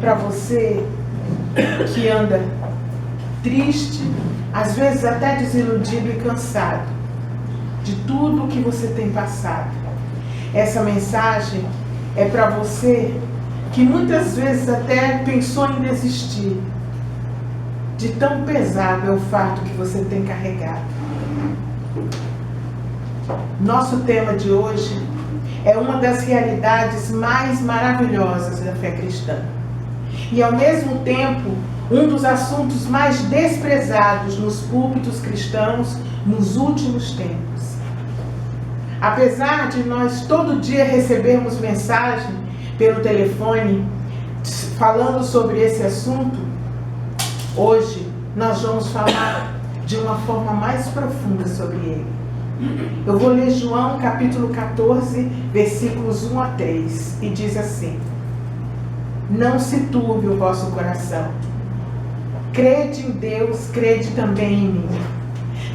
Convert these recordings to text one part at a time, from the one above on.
para você que anda triste, às vezes até desiludido e cansado de tudo o que você tem passado. Essa mensagem é para você que muitas vezes até pensou em desistir, de tão pesado é o fardo que você tem carregado. Nosso tema de hoje é uma das realidades mais maravilhosas da fé cristã. E ao mesmo tempo, um dos assuntos mais desprezados nos púlpitos cristãos nos últimos tempos. Apesar de nós todo dia recebermos mensagem pelo telefone falando sobre esse assunto, hoje nós vamos falar de uma forma mais profunda sobre ele. Eu vou ler João capítulo 14, versículos 1 a 3, e diz assim: Não se turbe o vosso coração. Crede em Deus, crede também em mim.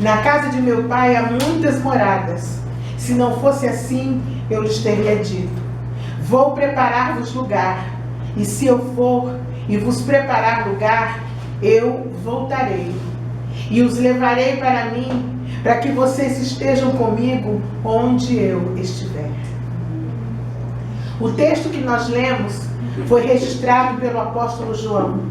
Na casa de meu pai há muitas moradas. Se não fosse assim, eu lhes teria dito: Vou preparar-vos lugar. E se eu for e vos preparar lugar, eu voltarei e os levarei para mim, para que vocês estejam comigo onde eu estiver. O texto que nós lemos foi registrado pelo apóstolo João.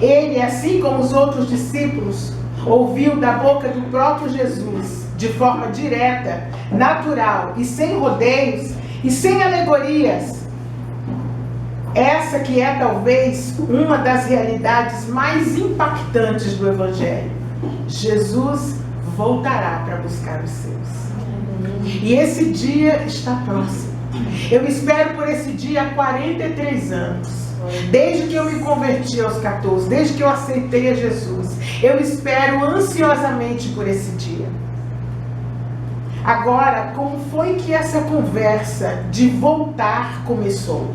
Ele, assim como os outros discípulos, ouviu da boca do próprio Jesus, de forma direta, natural e sem rodeios e sem alegorias, essa que é talvez uma das realidades mais impactantes do Evangelho. Jesus voltará para buscar os seus. E esse dia está próximo. Eu espero por esse dia há 43 anos. Desde que eu me converti aos 14, desde que eu aceitei a Jesus, eu espero ansiosamente por esse dia. Agora, como foi que essa conversa de voltar começou?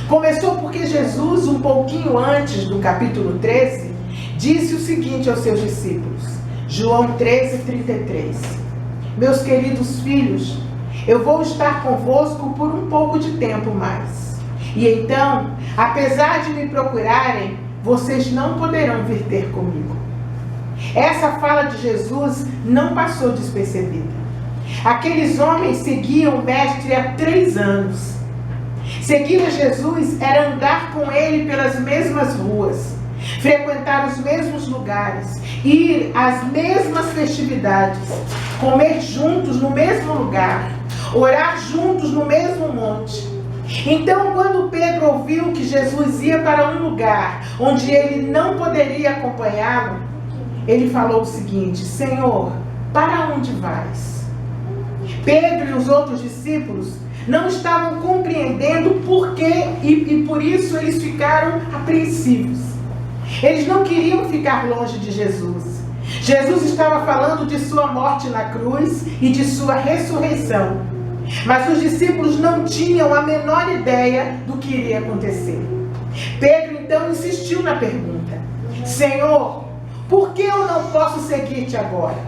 Começou porque Jesus, um pouquinho antes do capítulo 13, disse o seguinte aos seus discípulos. João 13:33. Meus queridos filhos, eu vou estar convosco por um pouco de tempo mais. E então, apesar de me procurarem, vocês não poderão vir ter comigo. Essa fala de Jesus não passou despercebida. Aqueles homens seguiam o mestre há 3 anos. Seguir a Jesus era andar com ele pelas mesmas ruas, frequentar os mesmos lugares, ir às mesmas festividades, comer juntos no mesmo lugar, orar juntos no mesmo monte. Então, quando Pedro ouviu que Jesus ia para um lugar onde ele não poderia acompanhá-lo, ele falou o seguinte: Senhor, para onde vais? Pedro e os outros discípulos não estavam compreendendo por quê e por isso eles ficaram apreensivos. Eles não queriam ficar longe de Jesus. Jesus estava falando de sua morte na cruz e de sua ressurreição. Mas os discípulos não tinham a menor ideia do que iria acontecer. Pedro então insistiu na pergunta: Senhor, por que eu não posso seguir-te agora?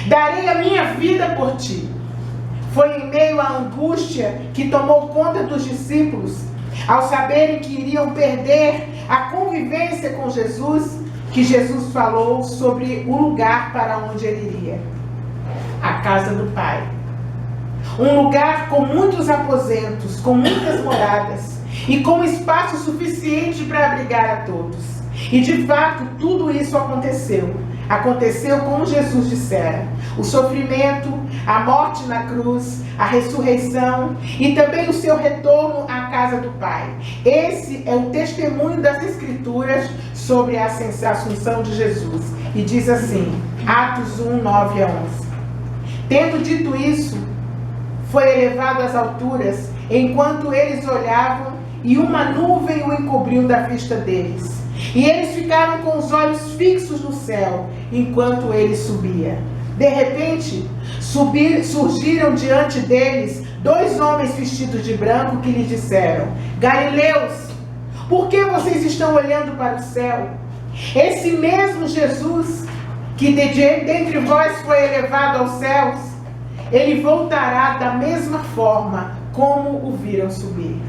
Darei a minha vida por ti. Foi em meio à angústia que tomou conta dos discípulos, ao saberem que iriam perder a convivência com Jesus, que Jesus falou sobre o lugar para onde ele iria: a casa do Pai. Um lugar com muitos aposentos, com muitas moradas e com espaço suficiente para abrigar a todos. E de fato tudo isso aconteceu. Aconteceu como Jesus dissera: o sofrimento, a morte na cruz, a ressurreição e também o seu retorno à casa do Pai. Esse é o testemunho das Escrituras sobre a ascensão de Jesus. E diz assim, Atos 1, 9 a 11. Tendo dito isso, foi elevado às alturas, enquanto eles olhavam, e uma nuvem o encobriu da vista deles. E eles ficaram com os olhos fixos no céu, enquanto ele subia. De repente, surgiram diante deles 2 homens vestidos de branco que lhes disseram: Galileus, por que vocês estão olhando para o céu? Esse mesmo Jesus, que dentre vós foi elevado aos céus, ele voltará da mesma forma como o viram subir.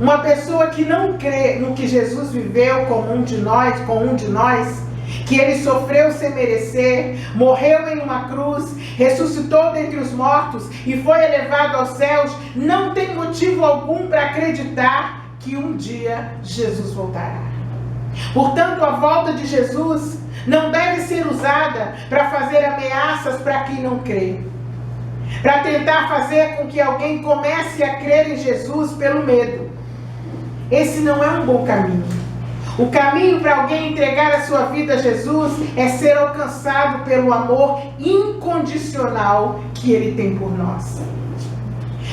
Uma pessoa que não crê no que Jesus viveu com um de nós, que ele sofreu sem merecer, morreu em uma cruz, ressuscitou dentre os mortos e foi elevado aos céus, não tem motivo algum para acreditar que um dia Jesus voltará. Portanto, a volta de Jesus não deve ser usada para fazer ameaças para quem não crê, para tentar fazer com que alguém comece a crer em Jesus pelo medo. Esse não é um bom caminho. O caminho para alguém entregar a sua vida a Jesus é ser alcançado pelo amor incondicional que Ele tem por nós.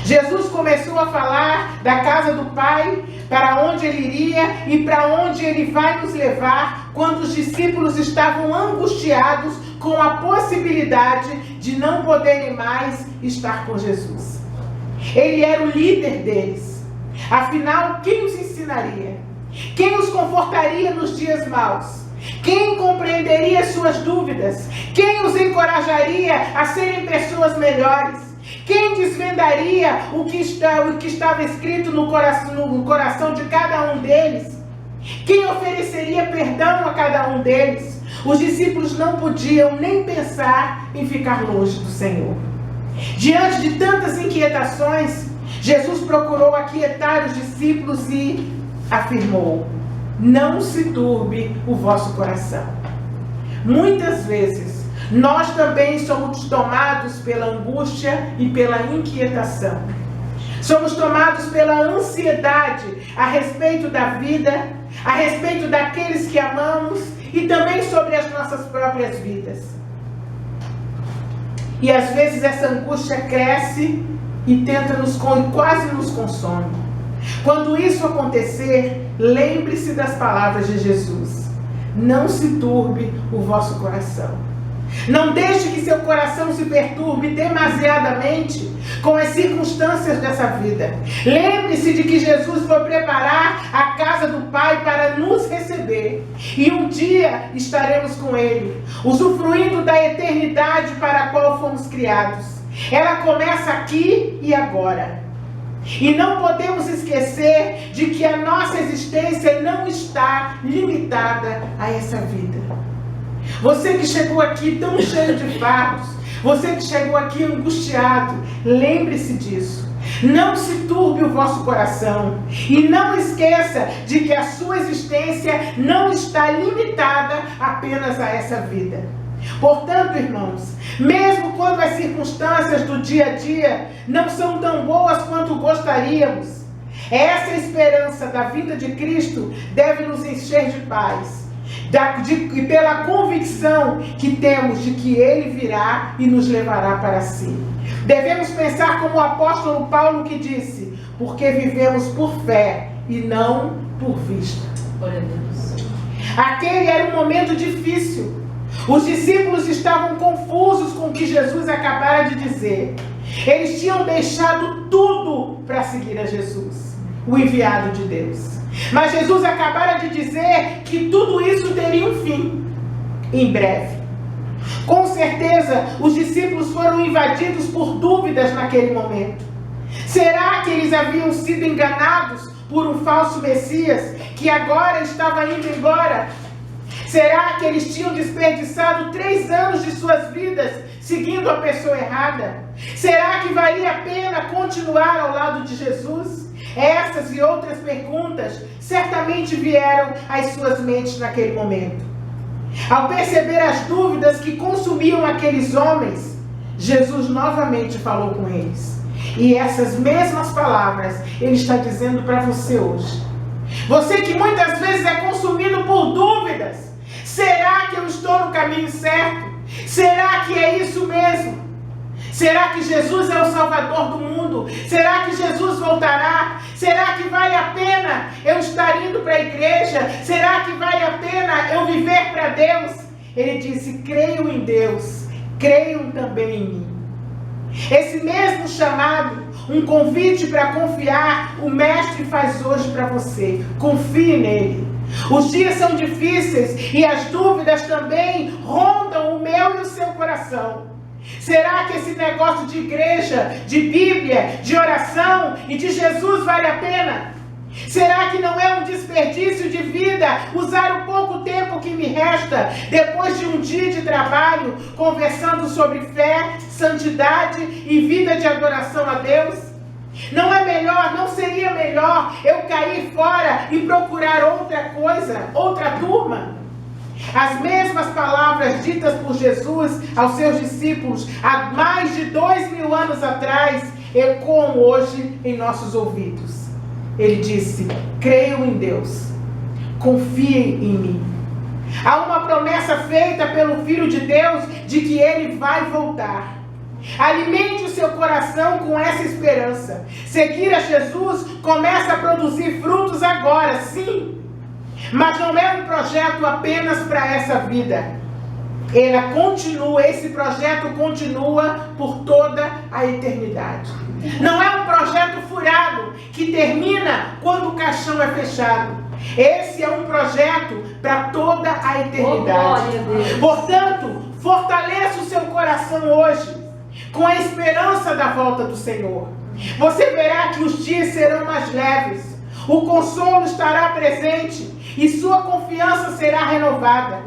Jesus começou a falar da casa do Pai, para onde Ele iria e para onde Ele vai nos levar, quando os discípulos estavam angustiados com a possibilidade de não poderem mais estar com Jesus. Ele era o líder deles. Afinal, quem os ensinaria? Quem os confortaria nos dias maus? Quem compreenderia suas dúvidas? Quem os encorajaria a serem pessoas melhores? Quem desvendaria o que estava escrito no coração de cada um deles? Quem ofereceria perdão a cada um deles? Os discípulos não podiam nem pensar em ficar longe do Senhor. Diante de tantas inquietações, Jesus procurou aquietar os discípulos e afirmou: não se turbe o vosso coração. Muitas vezes, nós também somos tomados pela angústia e pela inquietação. Somos tomados pela ansiedade a respeito da vida, a respeito daqueles que amamos e também sobre as nossas próprias vidas. E às vezes essa angústia cresce e quase nos consome. Quando isso acontecer, lembre-se das palavras de Jesus: não se turbe o vosso coração. Não deixe que seu coração se perturbe demasiadamente com as circunstâncias dessa vida. Lembre-se de que Jesus foi preparar a casa do Pai para nos receber. E um dia estaremos com Ele, usufruindo da eternidade para a qual fomos criados. Ela começa aqui e agora. E não podemos esquecer de que a nossa existência não está limitada a essa vida. Você que chegou aqui tão cheio de fardos, você que chegou aqui angustiado, lembre-se disso. Não se turbe o vosso coração. E não esqueça de que a sua existência não está limitada apenas a essa vida. Portanto, irmãos, mesmo quando as circunstâncias do dia a dia não são tão boas quanto gostaríamos, essa esperança da vinda de Cristo deve nos encher de paz, e pela convicção que temos de que Ele virá e nos levará para si. Devemos pensar como o apóstolo Paulo, que disse: porque vivemos por fé e não por vista. Glória a Deus. Aquele era um momento difícil. Os discípulos estavam confusos com o que Jesus acabara de dizer. Eles tinham deixado tudo para seguir a Jesus, o enviado de Deus. Mas Jesus acabara de dizer que tudo isso teria um fim, em breve. Com certeza, os discípulos foram invadidos por dúvidas naquele momento. Será que eles haviam sido enganados por um falso Messias que agora estava indo embora? Será que eles tinham desperdiçado 3 anos de suas vidas seguindo a pessoa errada? Será que valia a pena continuar ao lado de Jesus? Essas e outras perguntas certamente vieram às suas mentes naquele momento. Ao perceber as dúvidas que consumiam aqueles homens, Jesus novamente falou com eles. E essas mesmas palavras Ele está dizendo para você hoje. Você que muitas vezes é consumido por dúvidas. Será que eu estou no caminho certo? Será que é isso mesmo? Será que Jesus é o Salvador do mundo? Será que Jesus voltará? Será que vale a pena eu estar indo para a igreja? Será que vale a pena eu viver para Deus? Ele disse: creio em Deus, creiam também em mim. Esse mesmo chamado, um convite para confiar, o Mestre faz hoje para você. Confie nele. Os dias são difíceis e as dúvidas também rondam o meu e o seu coração. Será que esse negócio de igreja, de Bíblia, de oração e de Jesus vale a pena? Será que não é um desperdício de vida usar o pouco tempo que me resta, depois de um dia de trabalho, conversando sobre fé, santidade e vida de adoração a Deus? Não é melhor, não seria melhor eu cair fora e procurar outra coisa, outra turma? As mesmas palavras ditas por Jesus aos seus discípulos há mais de 2000 anos atrás ecoam hoje em nossos ouvidos. Ele disse: creiam em Deus, confiem em mim. Há uma promessa feita pelo Filho de Deus de que Ele vai voltar. Alimente o seu coração com essa esperança. Seguir a Jesus começa a produzir frutos agora, sim. Mas não é um projeto apenas para essa vida. Esse projeto continua por toda a eternidade. Não é um projeto furado que termina quando o caixão é fechado. Esse é um projeto para toda a eternidade. Portanto, fortaleça o seu coração hoje com a esperança da volta do Senhor. Você verá que os dias serão mais leves, o consolo estará presente e sua confiança será renovada.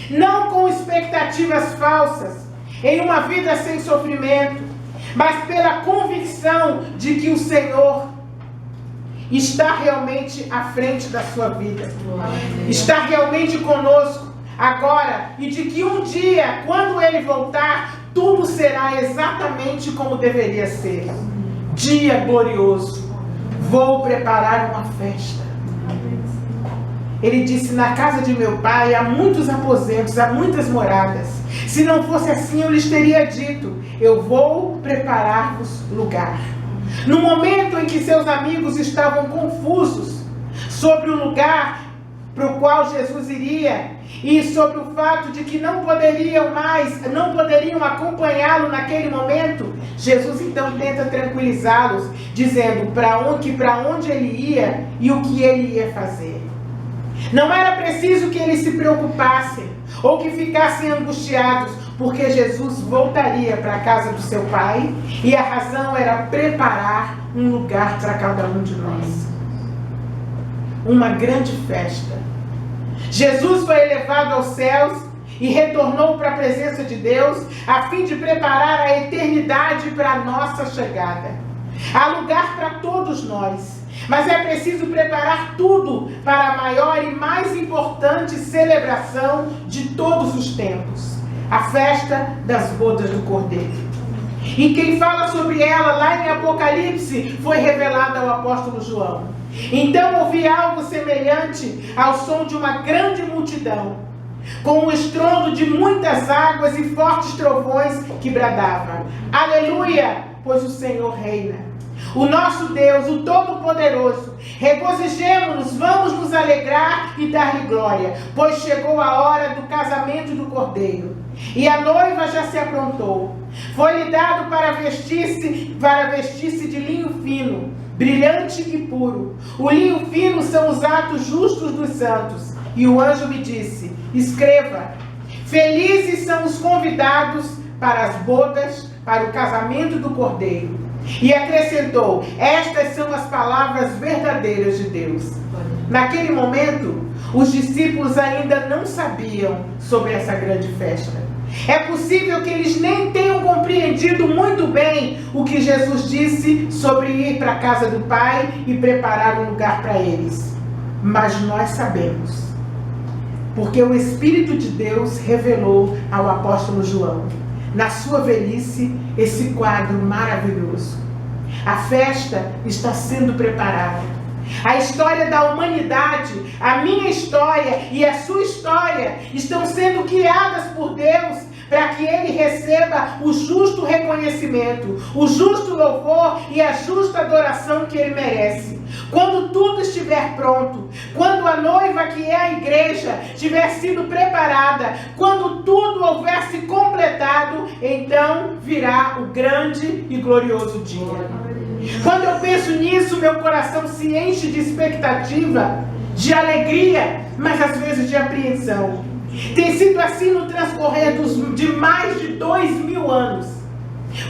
Não com expectativas falsas, em uma vida sem sofrimento, mas pela convicção de que o Senhor está realmente à frente da sua vida. Está realmente conosco agora e de que um dia, quando Ele voltar, tudo será exatamente como deveria ser. Dia glorioso. Vou preparar uma festa. Ele disse: na casa de meu pai há muitos aposentos, há muitas moradas. Se não fosse assim, eu lhes teria dito: eu vou preparar-vos lugar. No momento em que seus amigos estavam confusos sobre o lugar para o qual Jesus iria e sobre o fato de que não poderiam acompanhá-lo naquele momento, Jesus então tenta tranquilizá-los, dizendo para onde ele ia e o que ele ia fazer. Não era preciso que eles se preocupassem ou que ficassem angustiados, porque Jesus voltaria para a casa do seu Pai e a razão era preparar um lugar para cada um de nós. Uma grande festa. Jesus foi elevado aos céus e retornou para a presença de Deus a fim de preparar a eternidade para a nossa chegada. Há lugar para todos nós. Mas é preciso preparar tudo para a maior e mais importante celebração de todos os tempos, a festa das bodas do Cordeiro. E quem fala sobre ela lá em Apocalipse foi revelada ao apóstolo João. Então ouvi algo semelhante ao som de uma grande multidão, com o estrondo de muitas águas e fortes trovões que bradava: aleluia, pois o Senhor reina. O nosso Deus, o Todo-Poderoso, regozijemo-nos, vamos nos alegrar e dar-lhe glória, pois chegou a hora do casamento do Cordeiro, e a noiva já se aprontou. Foi-lhe dado para vestir-se de linho fino, brilhante e puro. O linho fino são os atos justos dos santos. E o anjo me disse: escreva, felizes são os convidados para as bodas, para o casamento do Cordeiro. E acrescentou: estas são as palavras verdadeiras de Deus. Naquele momento, os discípulos ainda não sabiam sobre essa grande festa. É possível que eles nem tenham compreendido muito bem o que Jesus disse sobre ir para a casa do Pai e preparar um lugar para eles. Mas nós sabemos, porque o Espírito de Deus revelou ao apóstolo João, na sua velhice, esse quadro maravilhoso. A festa está sendo preparada. A história da humanidade, a minha história e a sua história estão sendo guiadas por Deus para que Ele receba o justo reconhecimento, o justo louvor e a justa adoração que Ele merece. Quando tudo estiver pronto, quando a noiva que é a igreja tiver sido preparada, quando tudo houver se completado, então virá o grande e glorioso dia. Quando eu penso nisso, meu coração se enche de expectativa, de alegria, mas às vezes de apreensão. Tem sido assim no transcorrer de mais de 2000 anos.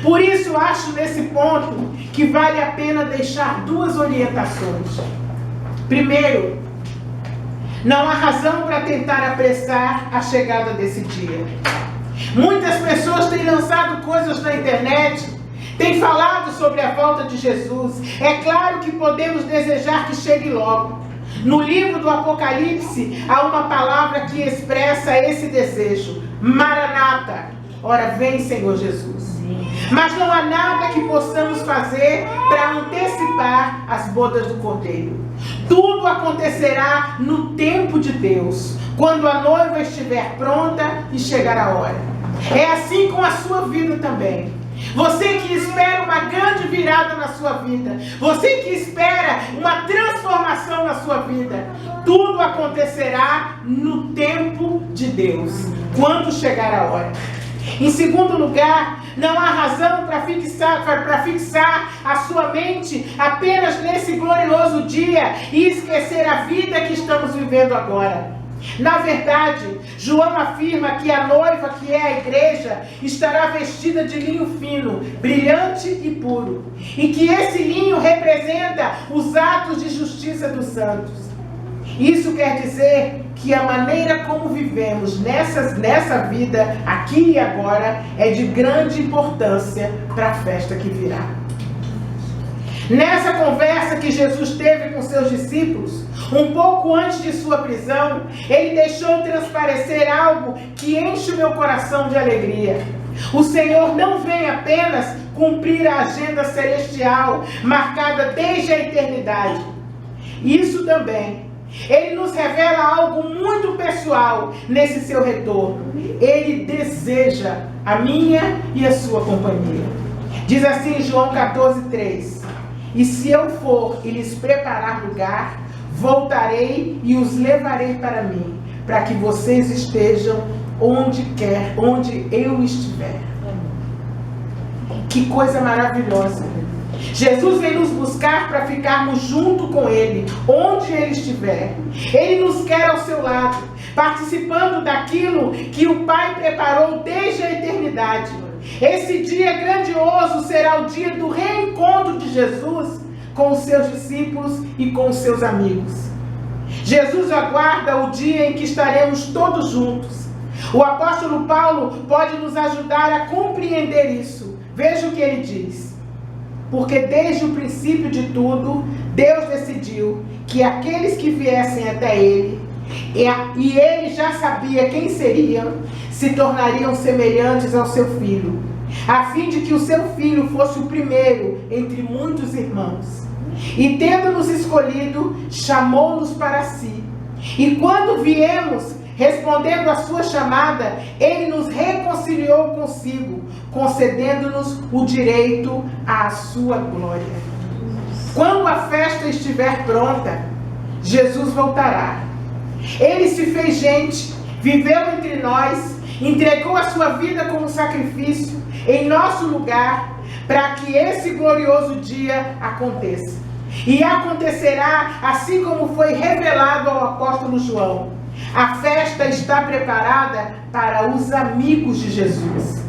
Por isso acho nesse ponto que vale a pena deixar duas orientações. Primeiro, não há razão para tentar apressar a chegada desse dia. Muitas pessoas têm lançado coisas na internet, têm falado sobre a volta de Jesus. É claro que podemos desejar que chegue logo. No livro do Apocalipse, há uma palavra que expressa esse desejo: Maranata. Ora, vem, Senhor Jesus. Mas não há nada que possamos fazer para antecipar as bodas do Cordeiro. Tudo acontecerá no tempo de Deus, quando a noiva estiver pronta e chegar a hora. É assim com a sua vida também. Você que espera uma grande virada na sua vida, você que espera uma transformação na sua vida, tudo acontecerá no tempo de Deus, quando chegar a hora. Em segundo lugar, não há razão para fixar a sua mente apenas nesse glorioso dia e esquecer a vida que estamos vivendo agora. Na verdade, João afirma que a noiva, que é a igreja, estará vestida de linho fino, brilhante e puro, e que esse linho representa os atos de justiça dos santos. Isso quer dizer que a maneira como vivemos nessa vida, aqui e agora, é de grande importância para a festa que virá. Nessa conversa que Jesus teve com seus discípulos, um pouco antes de sua prisão, ele deixou transparecer algo que enche o meu coração de alegria. O Senhor não vem apenas cumprir a agenda celestial, marcada desde a eternidade. Isso também. Ele nos revela algo muito pessoal nesse seu retorno. Ele deseja a minha e a sua companhia. Diz assim em João 14:3: E se eu for e lhes preparar lugar, voltarei e os levarei para mim, para que vocês estejam onde eu estiver. Que coisa maravilhosa! Jesus vem nos buscar para ficarmos junto com Ele, onde Ele estiver. Ele nos quer ao seu lado, participando daquilo que o Pai preparou desde a eternidade. Esse dia grandioso será o dia do reencontro de Jesus com os seus discípulos e com os seus amigos. Jesus aguarda o dia em que estaremos todos juntos. O apóstolo Paulo pode nos ajudar a compreender isso. Veja o que ele diz: porque desde o princípio de tudo, Deus decidiu que aqueles que viessem até Ele, e Ele já sabia quem seriam, se tornariam semelhantes ao seu Filho, a fim de que o seu Filho fosse o primeiro entre muitos irmãos. E tendo-nos escolhido, chamou-nos para si. E quando viemos, respondendo à sua chamada, Ele nos reconciliou consigo, concedendo-nos o direito à sua glória. Quando a festa estiver pronta, Jesus voltará. Ele se fez gente, viveu entre nós, entregou a sua vida como sacrifício em nosso lugar, para que esse glorioso dia aconteça. E acontecerá assim como foi revelado ao apóstolo João. A festa está preparada para os amigos de Jesus.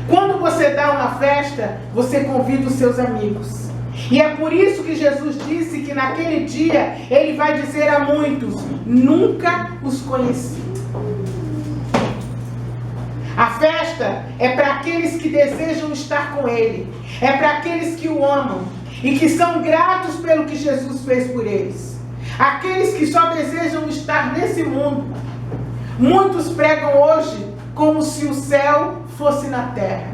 Quando você dá uma festa, você convida os seus amigos. E é por isso que Jesus disse que naquele dia Ele vai dizer a muitos: nunca os conheci. A festa é para aqueles que desejam estar com Ele. É para aqueles que o amam e que são gratos pelo que Jesus fez por eles. Aqueles que só desejam estar nesse mundo. Muitos pregam hoje como se o céu fosse na terra.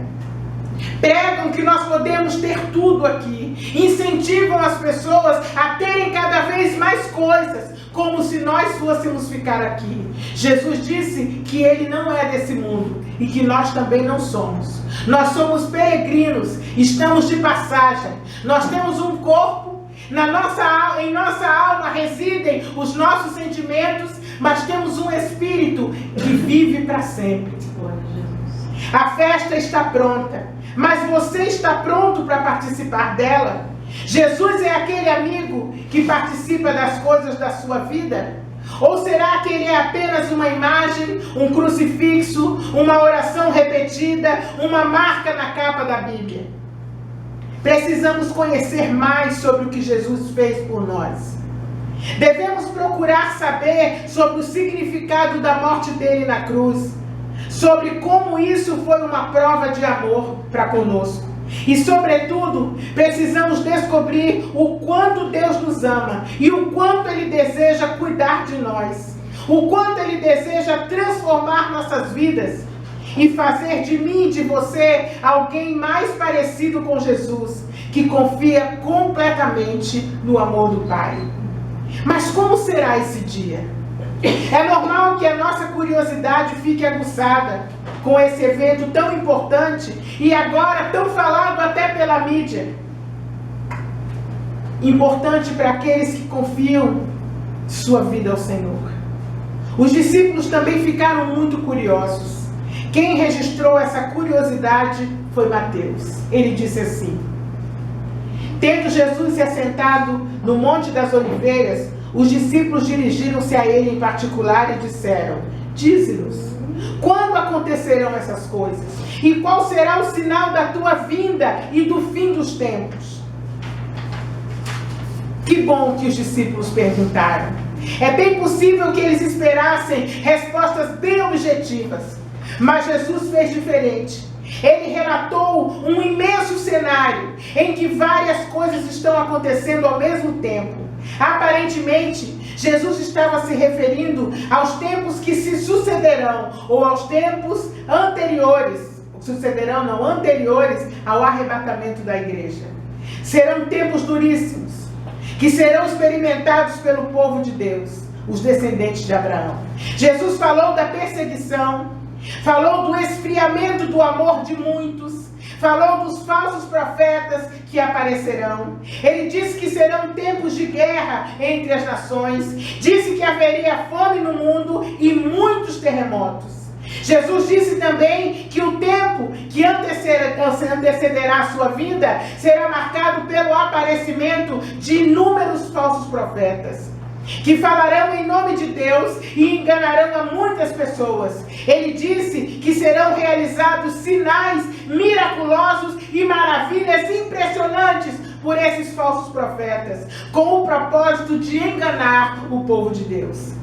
Pregam que nós podemos ter tudo aqui. Incentivam as pessoas a terem cada vez mais coisas, como se nós fôssemos ficar aqui. Jesus disse que Ele não é desse mundo e que nós também não somos. Nós somos peregrinos, estamos de passagem. Nós temos um corpo, em nossa alma residem os nossos sentimentos, mas temos um espírito que vive para sempre. A festa está pronta, mas você está pronto para participar dela? Jesus é aquele amigo que participa das coisas da sua vida? Ou será que ele é apenas uma imagem, um crucifixo, uma oração repetida, uma marca na capa da Bíblia? Precisamos conhecer mais sobre o que Jesus fez por nós. Devemos procurar saber sobre o significado da morte dele na cruz, sobre como isso foi uma prova de amor para conosco. E, sobretudo, precisamos descobrir o quanto Deus nos ama e o quanto Ele deseja cuidar de nós, o quanto Ele deseja transformar nossas vidas e fazer de mim e de você alguém mais parecido com Jesus, que confia completamente no amor do Pai. Mas como será esse dia? É normal que a nossa curiosidade fique aguçada com esse evento tão importante e agora tão falado até pela mídia. Importante para aqueles que confiam sua vida ao Senhor. Os discípulos também ficaram muito curiosos. Quem registrou essa curiosidade foi Mateus. Ele disse assim: tendo Jesus se assentado no Monte das Oliveiras, os discípulos dirigiram-se a ele em particular e disseram: dize-nos, quando acontecerão essas coisas? E qual será o sinal da tua vinda e do fim dos tempos? Que bom que os discípulos perguntaram. É bem possível que eles esperassem respostas bem objetivas, mas Jesus fez diferente. Ele relatou um imenso cenário em que várias coisas estão acontecendo ao mesmo tempo. Aparentemente, Jesus estava se referindo aos tempos que se sucederão, ou aos tempos anteriores, anteriores ao arrebatamento da igreja. Serão tempos duríssimos, que serão experimentados pelo povo de Deus, os descendentes de Abraão. Jesus falou da perseguição, falou do esfriamento do amor de muitos, falou dos falsos profetas que aparecerão. Ele disse que serão tempos de guerra entre as nações, disse que haveria fome no mundo e muitos terremotos. Jesus disse também que o tempo que antecederá a sua vinda será marcado pelo aparecimento de inúmeros falsos profetas, que falarão em nome de Deus e enganarão a muitas pessoas. Ele disse que serão realizados sinais miraculosos e maravilhas impressionantes por esses falsos profetas, com o propósito de enganar o povo de Deus.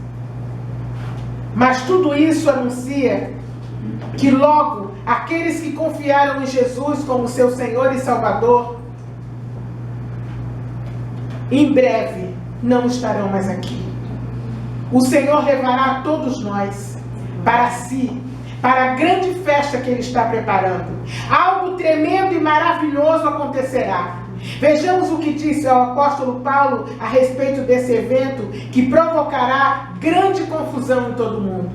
Mas tudo isso anuncia que logo aqueles que confiaram em Jesus como seu Senhor e Salvador, em breve não estarão mais aqui. O Senhor levará todos nós para si, para a grande festa que Ele está preparando. Algo tremendo e maravilhoso acontecerá. Vejamos o que disse o apóstolo Paulo a respeito desse evento que provocará grande confusão em todo mundo.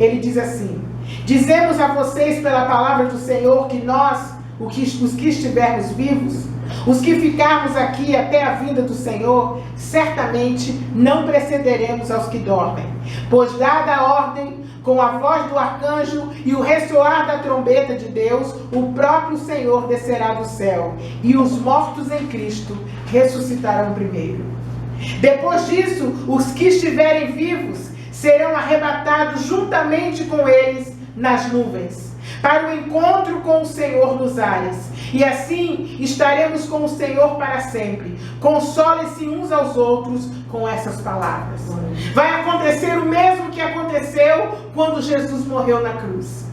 Ele diz assim: dizemos a vocês pela palavra do Senhor que nós, os que estivermos vivos, os que ficarmos aqui até a vinda do Senhor, certamente não precederemos aos que dormem. Pois dada a ordem, com a voz do arcanjo e o ressoar da trombeta de Deus, o próprio Senhor descerá do céu, e os mortos em Cristo ressuscitarão primeiro. Depois disso, os que estiverem vivos serão arrebatados juntamente com eles nas nuvens, para o encontro com o Senhor nos ares. E assim estaremos com o Senhor para sempre. Consolem-se uns aos outros com essas palavras. Vai acontecer o mesmo que aconteceu quando Jesus morreu na cruz.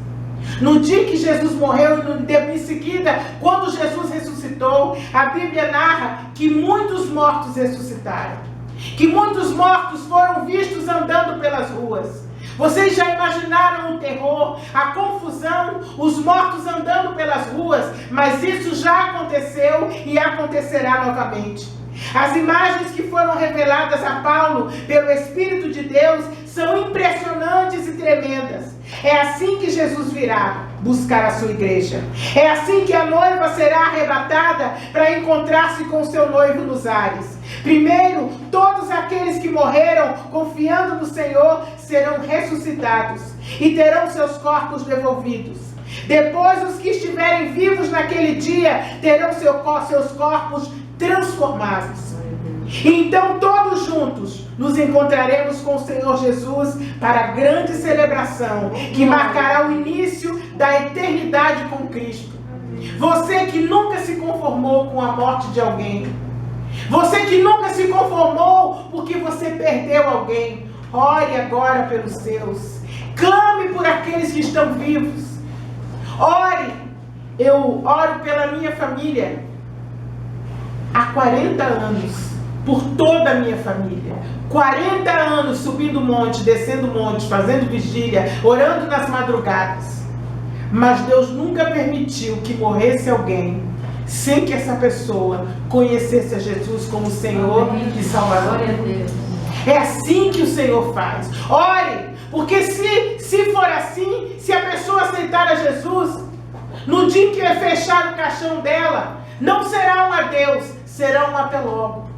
No dia que Jesus morreu e em seguida, quando Jesus ressuscitou, a Bíblia narra que muitos mortos ressuscitaram. Que muitos mortos foram vistos andando pelas ruas. Vocês já imaginaram o terror, a confusão, os mortos andando pelas ruas? Mas isso já aconteceu e acontecerá novamente. As imagens que foram reveladas a Paulo pelo Espírito de Deus são impressionantes e tremendas. É assim que Jesus virá buscar a sua igreja. É assim que a noiva será arrebatada para encontrar-se com seu noivo nos ares. Primeiro, todos aqueles que morreram confiando no Senhor serão ressuscitados e terão seus corpos devolvidos. Depois, os que estiverem vivos naquele dia terão seus corpos transformados. E então todos juntos nos encontraremos com o Senhor Jesus para a grande celebração que marcará o início da eternidade com Cristo. Você que nunca se conformou com a morte de alguém, Você que nunca se conformou porque você perdeu alguém, ore agora pelos seus. Clame por aqueles que estão vivos. Ore. Eu oro pela minha família há 40 anos. Por toda a minha família. 40 anos subindo monte, descendo monte, fazendo vigília, orando nas madrugadas. Mas Deus nunca permitiu que morresse alguém sem que essa pessoa conhecesse a Jesus como Senhor e Salvador. É assim que o Senhor faz. Ore, porque se for assim, se a pessoa aceitar a Jesus, no dia que fechar o caixão dela, não será um adeus, será um até logo.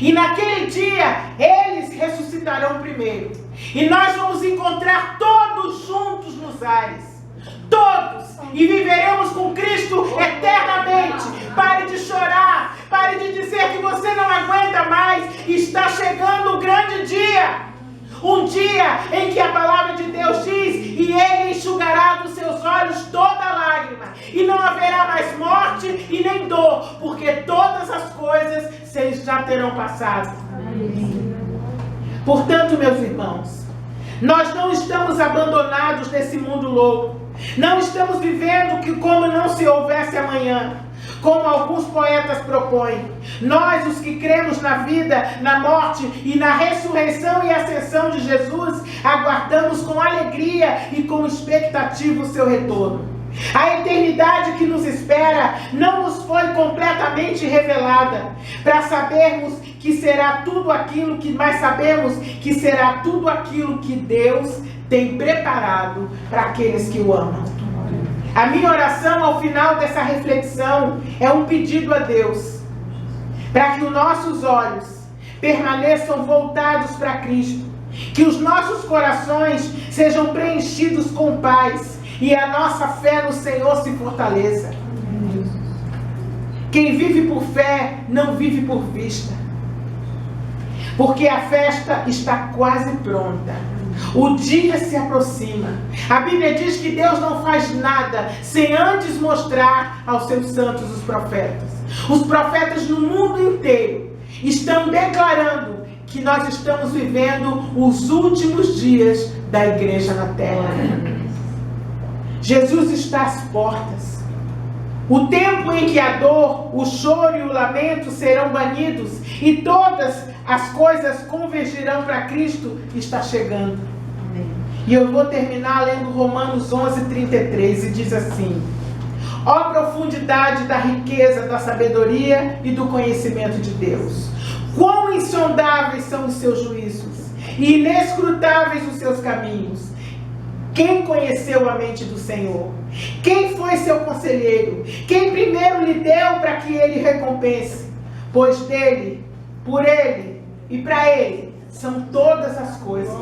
E naquele dia, eles ressuscitarão primeiro. E nós vamos encontrar todos juntos nos ares. Todos. E viveremos com Cristo eternamente. Pare de chorar. Pare de dizer que você não aguenta mais. Está chegando o grande dia. Um dia em que a palavra de Deus diz: e Ele enxugará dos seus olhos toda lágrima, e não haverá mais morte e nem dor, porque todas as coisas já terão passado. Portanto, meus irmãos, nós não estamos abandonados nesse mundo louco. Não estamos vivendo como não se houvesse amanhã, como alguns poetas propõem. Nós, os que cremos na vida, na morte e na ressurreição e ascensão de Jesus, aguardamos com alegria e com expectativa o seu retorno. A eternidade que nos espera não nos foi completamente revelada, para sabermos que será tudo aquilo que, mas sabemos que será tudo aquilo que Deus tem preparado para aqueles que o amam. A minha oração ao final dessa reflexão é um pedido a Deus, para que os nossos olhos permaneçam voltados para Cristo, que os nossos corações sejam preenchidos com paz e a nossa fé no Senhor se fortaleça. Quem vive por fé não vive por vista, porque a festa está quase pronta. O dia se aproxima. A Bíblia diz que Deus não faz nada sem antes mostrar aos seus santos os profetas. Os profetas no mundo inteiro estão declarando que nós estamos vivendo os últimos dias da igreja na terra. Jesus está às portas. O tempo em que a dor, o choro e o lamento serão banidos e todas as coisas convergirão para Cristo está chegando. Amém. E eu vou terminar lendo Romanos 11:33 e diz assim: ó profundidade da riqueza, da sabedoria e do conhecimento de Deus! Quão insondáveis são os seus juízos e inescrutáveis os seus caminhos! Quem conheceu a mente do Senhor? Quem foi seu conselheiro? Quem primeiro lhe deu para que ele recompense? Pois dele, por ele e para ele são todas as coisas.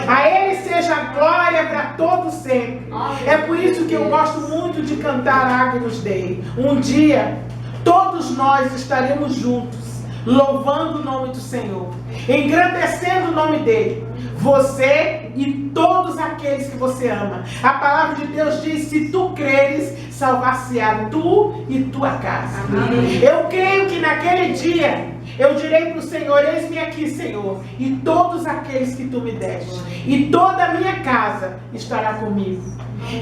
A ele seja a glória para todo sempre. É por isso que eu gosto muito de cantar Agnus Dei. Um dia, todos nós estaremos juntos, louvando o nome do Senhor, engrandecendo o nome dele. Você e todos aqueles que você ama. A palavra de Deus diz: se tu creres, salvar-se-á tu e tua casa. Amém. Eu creio que naquele dia eu direi para o Senhor: eis-me aqui, Senhor, e todos aqueles que tu me deste, e toda a minha casa estará comigo.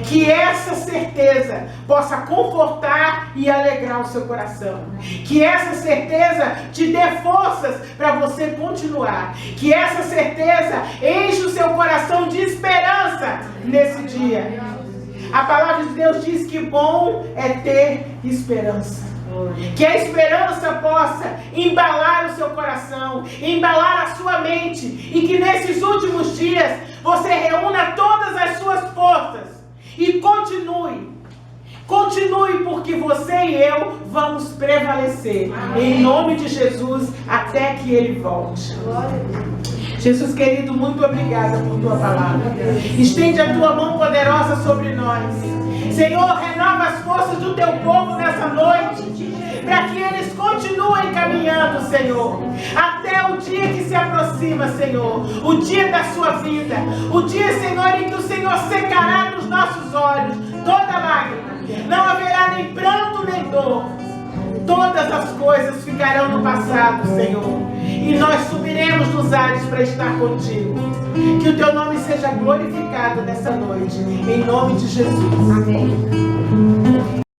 Que essa certeza possa confortar e alegrar o seu coração. Que essa certeza te dê forças para você continuar. Que essa certeza enche o seu coração de esperança nesse dia. A palavra de Deus diz que bom é ter esperança. Que a esperança possa embalar o seu coração, embalar a sua mente, e que nesses últimos dias você reúna todas as suas forças e continue, porque você e eu vamos prevalecer. Amém. Em nome de Jesus, até que Ele volte. Jesus querido, muito obrigada por Tua palavra. Estende a Tua mão poderosa sobre nós. Senhor, renova as forças do Teu povo nessa noite, para que eles continuem caminhando, Senhor, até o dia que se aproxima, Senhor, o dia da sua vida, o dia, Senhor, em que o Senhor secará nos nossos olhos toda lágrima. Não haverá nem pranto nem dor. Toda Todas as coisas ficarão no passado, Senhor. E nós subiremos nos ares para estar contigo. Que o teu nome seja glorificado nessa noite. Em nome de Jesus. Amém.